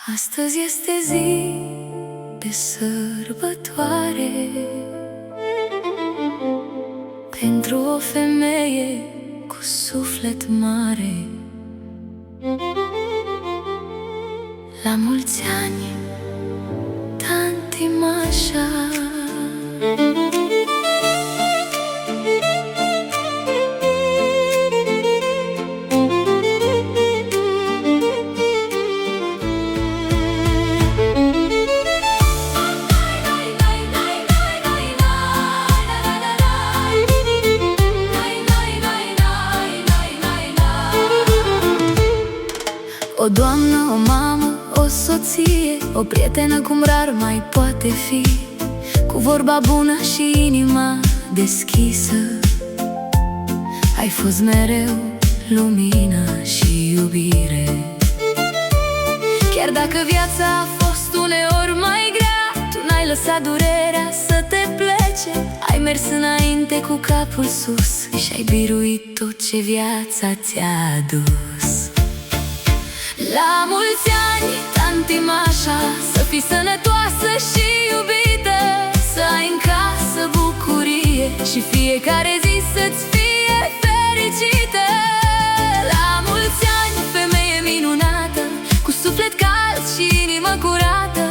Astăzi este zi de sărbătoare pentru o femeie cu suflet mare. La mulți ani, tanti Mașa. O doamnă, o mamă, o soție, o prietenă cum rar mai poate fi, cu vorba bună și inima deschisă. Ai fost mereu lumină și iubire. Chiar dacă viața a fost uneori mai grea, tu n-ai lăsat durerea să te plece. Ai mers înainte cu capul sus și ai biruit tot ce viața ți-a adus. La mulți ani, tanti Mașa, să fii sănătoasă și iubită, să ai în casă bucurie și fiecare zi să-ți fie fericită. La mulți ani, femeie minunată, cu suflet cald și inimă curată,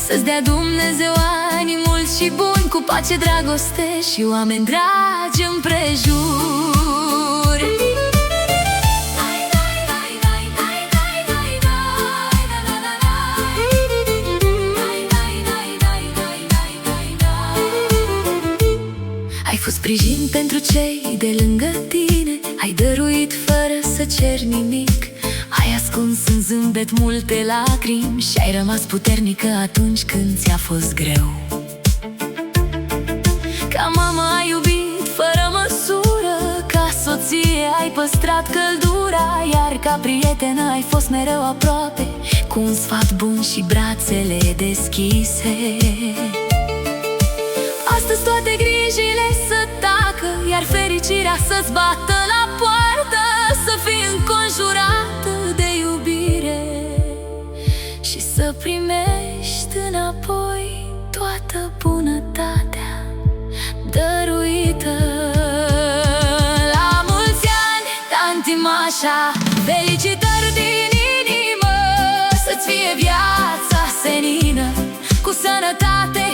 să-ți dea Dumnezeu ani mulți și buni, cu pace, dragoste și oameni dragi împrejur. Ai fost sprijin pentru cei de lângă tine, ai dăruit fără să ceri nimic, ai ascuns în zâmbet multe lacrimi și ai rămas puternică atunci când ți-a fost greu. Ca mamă ai iubit fără măsură, ca soție ai păstrat căldura, iar ca prietenă ai fost mereu aproape, cu un sfat bun și brațele deschise. Astăzi toate grijile să tacă, iar fericirea să-ți bată la poartă, să fii înconjurată de iubire și să primești înapoi toată bunătatea dăruită. La mulți ani, tanti Mașa, felicitări din inimă, să-ți fie viața senină, cu sănătate